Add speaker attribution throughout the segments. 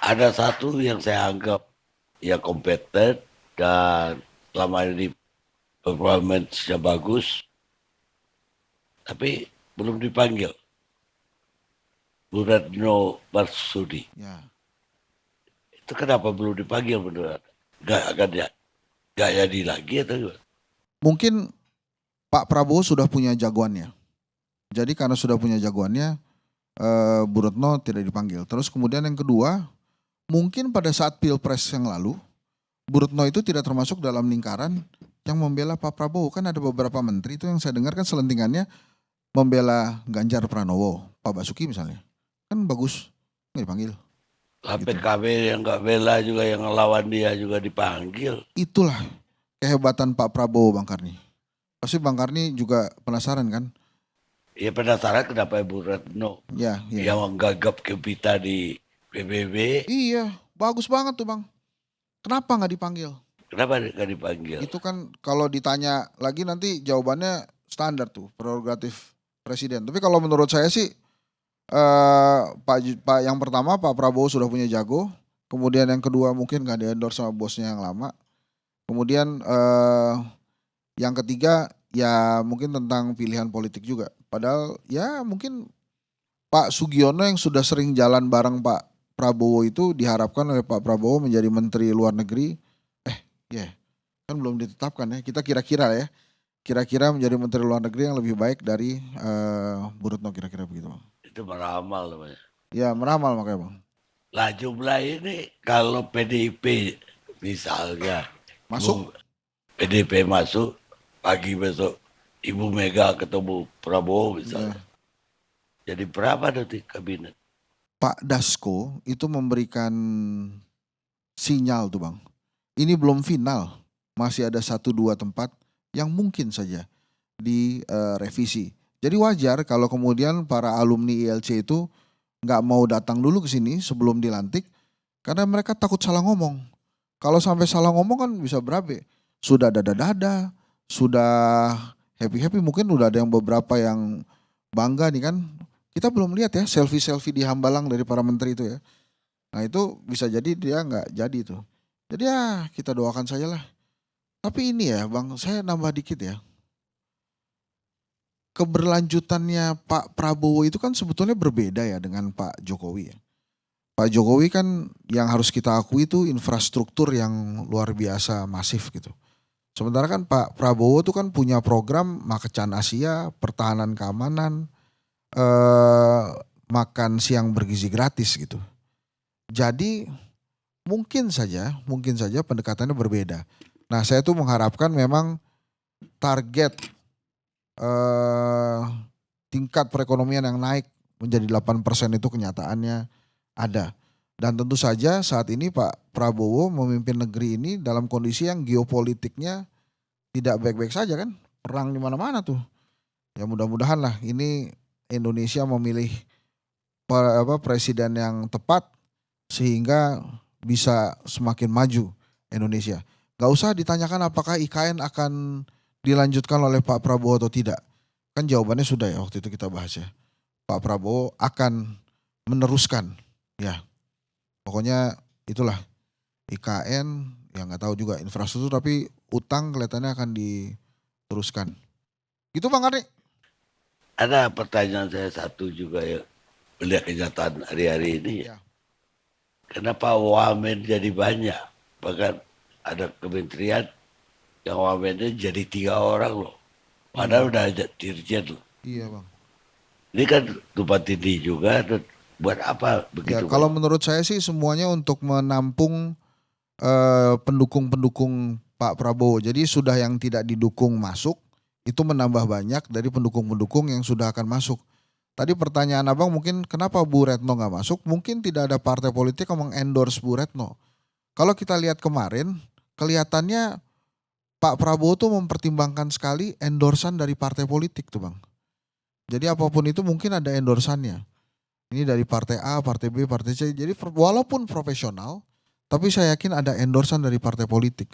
Speaker 1: ada satu yang saya anggap ya kompeten dan selama ini performance-nya bagus, tapi belum dipanggil. Bu Retno Marsudi.
Speaker 2: Ya.
Speaker 1: Itu kenapa belum dipanggil beneran? Gak jadi lagi atau gimana?
Speaker 2: Mungkin Pak Prabowo sudah punya jagoannya. Jadi karena sudah punya jagoannya, Bu Retno tidak dipanggil. Terus kemudian yang kedua, mungkin pada saat Pilpres yang lalu, Bu Retno itu tidak termasuk dalam lingkaran yang membela Pak Prabowo. Kan ada beberapa menteri itu yang saya dengar kan selentingannya membela Ganjar Pranowo, Pak Basuki misalnya. Kan bagus, nggak dipanggil.
Speaker 1: Lah
Speaker 2: Gitu.
Speaker 1: PKB yang gak bela juga, yang ngelawan dia juga dipanggil.
Speaker 2: Itulah kehebatan Pak Prabowo, Bang Karni. Pasti Bang Karni juga penasaran kan?
Speaker 1: Ya penasaran kenapa Ibu Retno
Speaker 2: Ya, ya.
Speaker 1: yang menggagap kita di PBB.
Speaker 2: Iya, bagus banget tuh Bang. Kenapa nggak dipanggil?
Speaker 1: Kenapa gak dipanggil?
Speaker 2: Itu kan kalau ditanya lagi nanti jawabannya standar tuh, prerogatif presiden. Tapi kalau menurut saya sih, Pak yang pertama Pak Prabowo sudah punya jago. Kemudian yang kedua mungkin nggak di-endorse sama bosnya yang lama. Kemudian yang ketiga ya mungkin tentang pilihan politik juga. Padahal ya mungkin Pak Sugiono yang sudah sering jalan bareng Pak Prabowo itu diharapkan oleh Pak Prabowo menjadi Menteri Luar Negeri. Ya kan belum ditetapkan ya. Kita kira-kira ya. Kira-kira menjadi Menteri Luar Negeri yang lebih baik dari Bu Retno kira-kira begitu Bang.
Speaker 1: Itu meramal namanya.
Speaker 2: Ya meramal makanya Bang.
Speaker 1: Lah jumlah ini kalau PDIP misalnya
Speaker 2: Masuk?
Speaker 1: PDIP masuk pagi besok Ibu Mega ketemu Prabowo misalnya.
Speaker 2: Ya.
Speaker 1: Jadi berapa nanti kabinet?
Speaker 2: Pak Dasko itu memberikan sinyal tuh Bang. Ini belum final. Masih ada 1-2 tempat yang mungkin saja direvisi. Jadi wajar kalau kemudian para alumni ILC itu nggak mau datang dulu ke sini sebelum dilantik karena mereka takut salah ngomong. Kalau sampai salah ngomong kan bisa berabe. Sudah dada-dada, sudah happy-happy, mungkin udah ada yang beberapa yang bangga nih kan. Kita belum lihat ya selfie-selfie di Hambalang dari para menteri itu ya. Nah itu bisa jadi dia nggak jadi tuh. Jadi ya kita doakan saja lah. Tapi ini ya Bang, saya nambah dikit ya. Keberlanjutannya Pak Prabowo itu kan sebetulnya berbeda ya dengan Pak Jokowi ya. Pak Jokowi kan yang harus kita akui itu infrastruktur yang luar biasa masif gitu. Sementara kan Pak Prabowo itu kan punya program Makan Asia, pertahanan keamanan, makan siang bergizi gratis gitu. Jadi mungkin saja pendekatannya berbeda. Nah saya tuh mengharapkan memang target tingkat perekonomian yang naik menjadi 8% itu kenyataannya ada. Dan tentu saja saat ini Pak Prabowo memimpin negeri ini dalam kondisi yang geopolitiknya tidak baik-baik saja kan. Perang di mana-mana tuh. Ya mudah-mudahan lah ini Indonesia memilih presiden yang tepat sehingga bisa semakin maju Indonesia. Gak usah ditanyakan apakah IKN akan dilanjutkan oleh Pak Prabowo atau tidak. Kan jawabannya sudah ya waktu itu kita bahas ya. Pak Prabowo akan meneruskan ya. Pokoknya itulah IKN yang nggak tahu juga infrastruktur tapi utang kelihatannya akan diteruskan. Gitu Bang Arni.
Speaker 1: Ada pertanyaan saya satu juga ya, melihat kenyataan hari-hari ini ya.
Speaker 2: Ya.
Speaker 1: Kenapa wamen jadi banyak? Bahkan ada kementerian yang wamennya jadi 3 orang loh. Padahal udah ada dirjen loh.
Speaker 2: Iya Bang.
Speaker 1: Ini kan tumpang tindih juga. Buat apa
Speaker 2: Ya
Speaker 1: begitu
Speaker 2: kalau
Speaker 1: banyak?
Speaker 2: menurut saya sih semuanya untuk menampung pendukung-pendukung Pak Prabowo. Jadi sudah yang tidak didukung masuk itu menambah banyak dari pendukung-pendukung yang sudah akan masuk. Tadi pertanyaan abang mungkin kenapa Bu Retno nggak masuk? Mungkin tidak ada partai politik yang mengendorse Bu Retno. Kalau kita lihat kemarin, kelihatannya Pak Prabowo tuh mempertimbangkan sekali endorsan dari partai politik tuh bang. Jadi apapun itu mungkin ada endorsannya. Ini dari partai A, partai B, partai C. Jadi walaupun profesional, tapi saya yakin ada endorsan dari partai politik.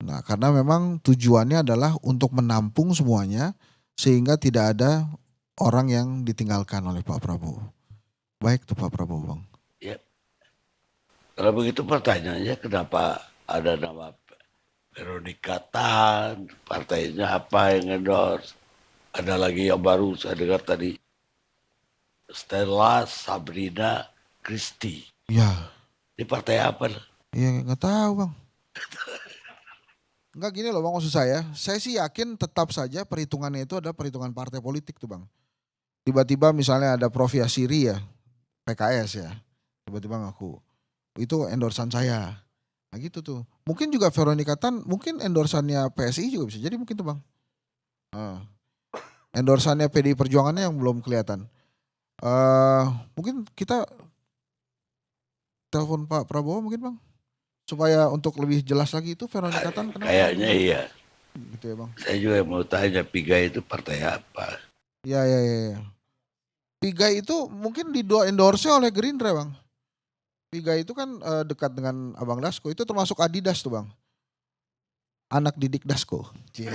Speaker 2: Nah karena memang tujuannya adalah untuk menampung semuanya sehingga tidak ada orang yang ditinggalkan oleh Pak Prabowo. Baik tuh Pak Prabowo bang.
Speaker 1: Ya, Kalau begitu pertanyaannya kenapa ada nama Veronica Tan, partainya apa yang endorse? Ada lagi yang baru saya dengar tadi, Stella Sabrina Christie.
Speaker 2: Ya,
Speaker 1: Ini partai apa?
Speaker 2: ya nggak tahu bang. Enggak gini loh bang, maksud saya sih yakin tetap saja perhitungannya itu adalah perhitungan partai politik tuh bang. Tiba-tiba misalnya ada Prof Yasiri ya, PKS ya, tiba-tiba ngaku, itu endorsan saya. Nah gitu tuh. Mungkin juga Veronica Tan, mungkin endorsannya PSI juga bisa jadi mungkin tuh bang. Ah, endorsannya PDI Perjuangannya yang belum kelihatan. Mungkin kita telepon Pak Prabowo mungkin bang. Supaya untuk lebih jelas lagi itu Veronica Tan kenapa
Speaker 1: Kayaknya
Speaker 2: endorsan?
Speaker 1: iya.
Speaker 2: Gitu ya bang.
Speaker 1: Saya juga mau tanya Piga itu partai apa?
Speaker 2: Iya iya iya. Ya. Piga itu mungkin endorse oleh Gerindra bang. Piga itu kan dekat dengan Abang Dasko, itu termasuk Adidas tuh bang. Anak didik Dasko. Cie.